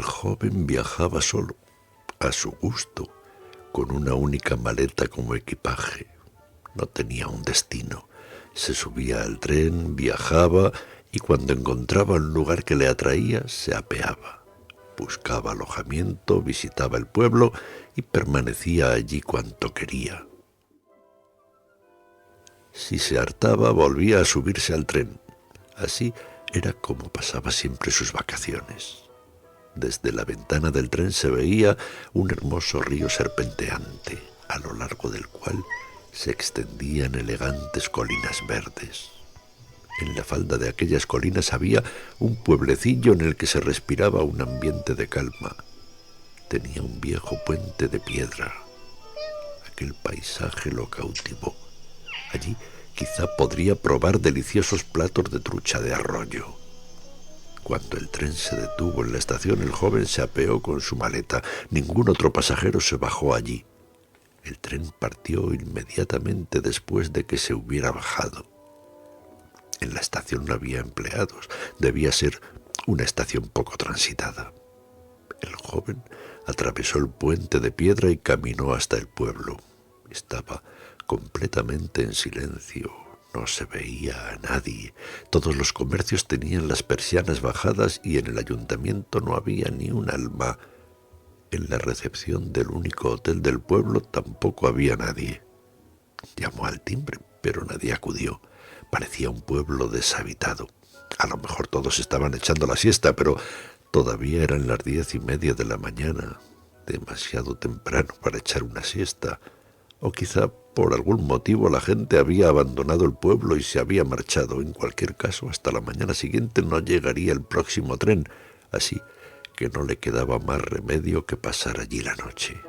joven viajaba solo, a su gusto, con una única maleta como equipaje. No tenía un destino. Se subía al tren, viajaba y cuando encontraba un lugar que le atraía, se apeaba. Buscaba alojamiento, visitaba el pueblo y permanecía allí cuanto quería. Si se hartaba, volvía a subirse al tren. Así era como pasaba siempre sus vacaciones. Desde la ventana del tren se veía un hermoso río serpenteante, a lo largo del cual se extendían elegantes colinas verdes. En la falda de aquellas colinas había un pueblecillo en el que se respiraba un ambiente de calma. Tenía un viejo puente de piedra. Aquel paisaje lo cautivó. Allí quizá podría probar deliciosos platos de trucha de arroyo. Cuando el tren se detuvo en la estación, el joven se apeó con su maleta. Ningún otro pasajero se bajó allí. El tren partió inmediatamente después de que se hubiera bajado. En la estación no había empleados. Debía ser una estación poco transitada. El joven atravesó el puente de piedra y caminó hasta el pueblo. Estaba completamente en silencio. No se veía a nadie. Todos los comercios tenían las persianas bajadas y en el ayuntamiento no había ni un alma. En la recepción del único hotel del pueblo tampoco había nadie. Llamó al timbre, pero nadie acudió. Parecía un pueblo deshabitado. A lo mejor todos estaban echando la siesta, pero todavía eran las 10:30 de la mañana, demasiado temprano para echar una siesta. O quizá por algún motivo la gente había abandonado el pueblo y se había marchado. En cualquier caso, hasta la mañana siguiente no llegaría el próximo tren, así que no le quedaba más remedio que pasar allí la noche.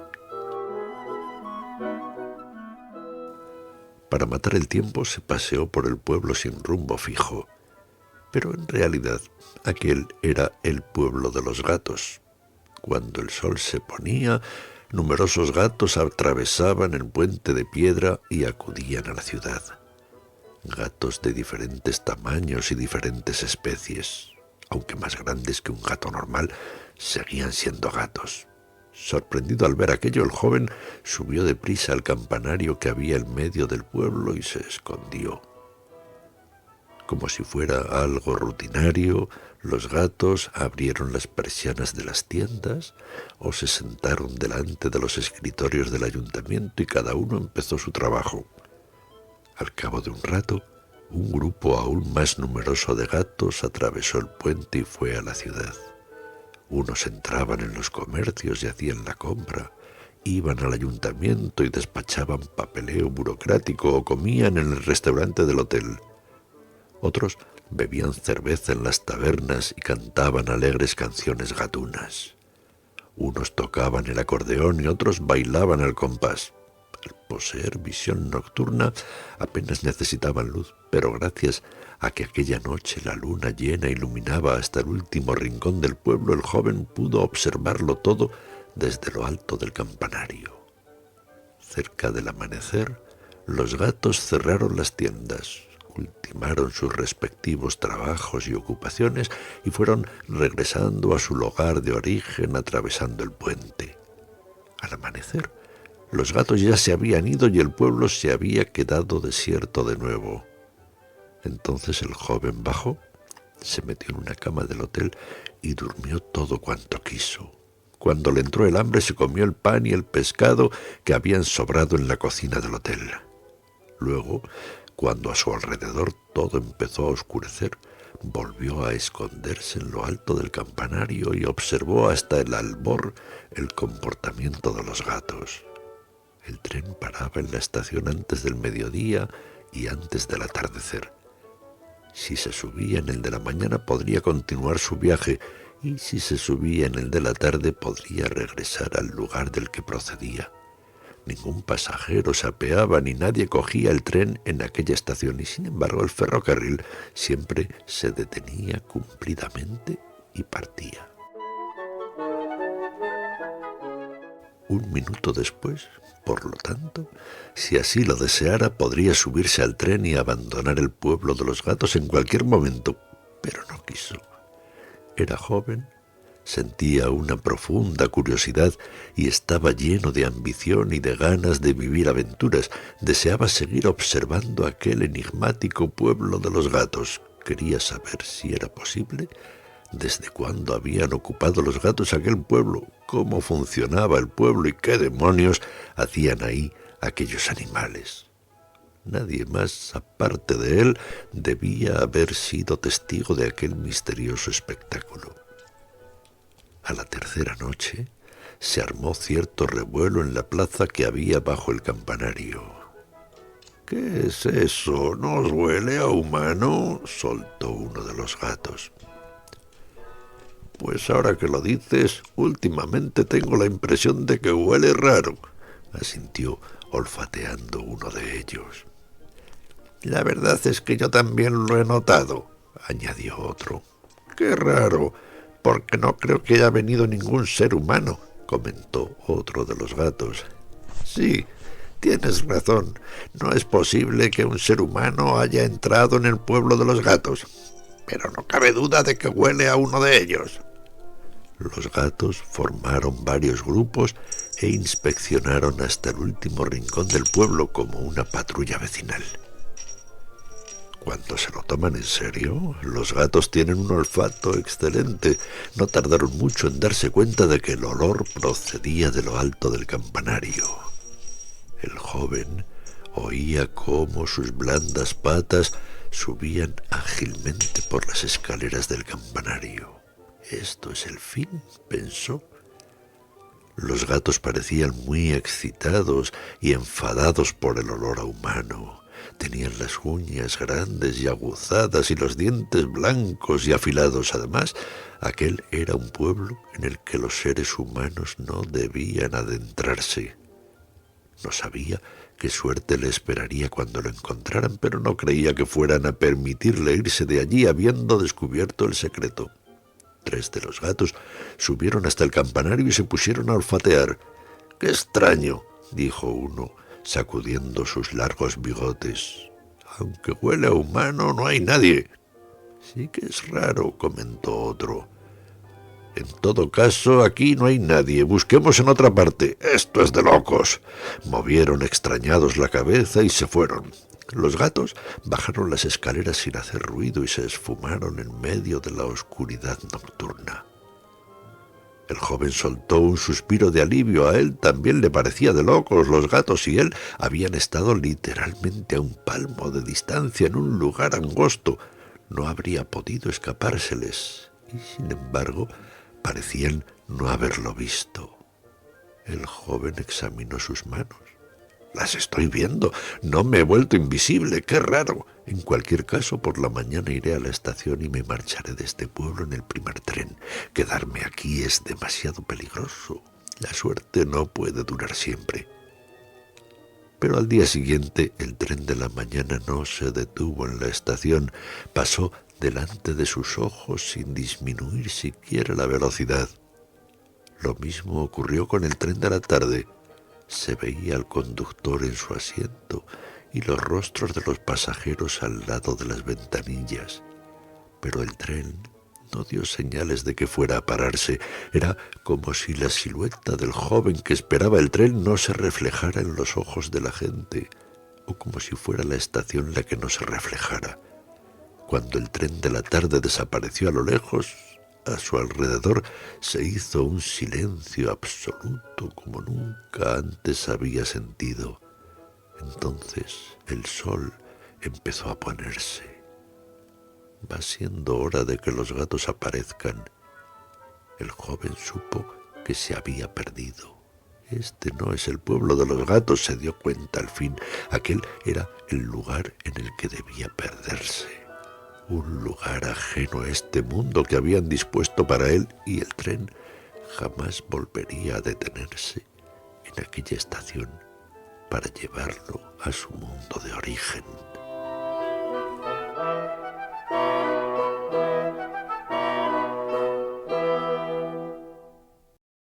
Para matar el tiempo se paseó por el pueblo sin rumbo fijo, pero en realidad aquel era el pueblo de los gatos. Cuando el sol se ponía, numerosos gatos atravesaban el puente de piedra y acudían a la ciudad. Gatos de diferentes tamaños y diferentes especies, aunque más grandes que un gato normal, seguían siendo gatos. Sorprendido al ver aquello, el joven subió deprisa al campanario que había en medio del pueblo y se escondió. Como si fuera algo rutinario, los gatos abrieron las persianas de las tiendas o se sentaron delante de los escritorios del ayuntamiento y cada uno empezó su trabajo. Al cabo de un rato, un grupo aún más numeroso de gatos atravesó el puente y fue a la ciudad. Unos entraban en los comercios y hacían la compra, iban al ayuntamiento y despachaban papeleo burocrático o comían en el restaurante del hotel. Otros bebían cerveza en las tabernas y cantaban alegres canciones gatunas. Unos tocaban el acordeón y otros bailaban al compás. Al poseer visión nocturna apenas necesitaban luz, pero gracias a que aquella noche la luna llena iluminaba hasta el último rincón del pueblo, el joven pudo observarlo todo desde lo alto del campanario. Cerca del amanecer, los gatos cerraron las tiendas, ultimaron sus respectivos trabajos y ocupaciones y fueron regresando a su lugar de origen atravesando el puente. Al amanecer, los gatos ya se habían ido y el pueblo se había quedado desierto de nuevo. Entonces el joven bajó, se metió en una cama del hotel y durmió todo cuanto quiso. Cuando le entró el hambre se comió el pan y el pescado que habían sobrado en la cocina del hotel. Luego, cuando a su alrededor todo empezó a oscurecer, volvió a esconderse en lo alto del campanario y observó hasta el albor el comportamiento de los gatos. El tren paraba en la estación antes del mediodía y antes del atardecer. Si se subía en el de la mañana podría continuar su viaje y si se subía en el de la tarde podría regresar al lugar del que procedía. Ningún pasajero se apeaba ni nadie cogía el tren en aquella estación y sin embargo el ferrocarril siempre se detenía cumplidamente y partía. Un minuto después, por lo tanto, si así lo deseara, podría subirse al tren y abandonar el pueblo de los gatos en cualquier momento, pero no quiso. Era joven Sentía una profunda curiosidad y estaba lleno de ambición y de ganas de vivir aventuras. Deseaba seguir observando aquel enigmático pueblo de los gatos. Quería saber si era posible, desde cuándo habían ocupado los gatos aquel pueblo, cómo funcionaba el pueblo y qué demonios hacían ahí aquellos animales. Nadie más, aparte de él, debía haber sido testigo de aquel misterioso espectáculo. A la tercera noche se armó cierto revuelo en la plaza que había bajo el campanario. «¿Qué es eso? ¿No os huele a humano?», soltó uno de los gatos. «Pues ahora que lo dices, últimamente tengo la impresión de que huele raro», asintió olfateando uno de ellos. «La verdad es que yo también lo he notado», añadió otro. «Qué raro, porque no creo que haya venido ningún ser humano», comentó otro de los gatos. «Sí, tienes razón. No es posible que un ser humano haya entrado en el pueblo de los gatos, pero no cabe duda de que huele a uno de ellos». Los gatos formaron varios grupos e inspeccionaron hasta el último rincón del pueblo como una patrulla vecinal. Cuando se lo toman en serio, los gatos tienen un olfato excelente. No tardaron mucho en darse cuenta de que el olor procedía de lo alto del campanario. El joven oía cómo sus blandas patas subían ágilmente por las escaleras del campanario. «Esto es el fin», pensó. Los gatos parecían muy excitados y enfadados por el olor a humano. Tenían las uñas grandes y aguzadas y los dientes blancos y afilados. Además, aquel era un pueblo en el que los seres humanos no debían adentrarse. No sabía qué suerte le esperaría cuando lo encontraran, pero no creía que fueran a permitirle irse de allí habiendo descubierto el secreto. 3 de los gatos subieron hasta el campanario y se pusieron a olfatear. «¡Qué extraño!», dijo uno, sacudiendo sus largos bigotes. «Aunque huele a humano, no hay nadie». «Sí que es raro», comentó otro. «En todo caso, aquí no hay nadie. Busquemos en otra parte. Esto es de locos». Movieron extrañados la cabeza y se fueron. Los gatos bajaron las escaleras sin hacer ruido y se esfumaron en medio de la oscuridad nocturna. El joven soltó un suspiro de alivio. A él también le parecía de locos. Los gatos y él habían estado literalmente a un palmo de distancia en un lugar angosto. No habría podido escapárseles y, sin embargo, parecían no haberlo visto. El joven examinó sus manos. «Las estoy viendo. No me he vuelto invisible. ¡Qué raro! En cualquier caso, por la mañana iré a la estación y me marcharé de este pueblo en el primer tren. Quedarme aquí es demasiado peligroso. La suerte no puede durar siempre». Pero al día siguiente, el tren de la mañana no se detuvo en la estación. Pasó delante de sus ojos sin disminuir siquiera la velocidad. Lo mismo ocurrió con el tren de la tarde. Se veía al conductor en su asiento y los rostros de los pasajeros al lado de las ventanillas. Pero el tren no dio señales de que fuera a pararse. Era como si la silueta del joven que esperaba el tren no se reflejara en los ojos de la gente, o como si fuera la estación la que no se reflejara. Cuando el tren de la tarde desapareció a lo lejos, a su alrededor se hizo un silencio absoluto como nunca antes había sentido. Entonces el sol empezó a ponerse. «Va siendo hora de que los gatos aparezcan». El joven supo que se había perdido. «Este no es el pueblo de los gatos», se dio cuenta al fin. Aquel era el lugar en el que debía perderse. Un lugar ajeno a este mundo que habían dispuesto para él, y el tren jamás volvería a detenerse en aquella estación para llevarlo a su mundo de origen.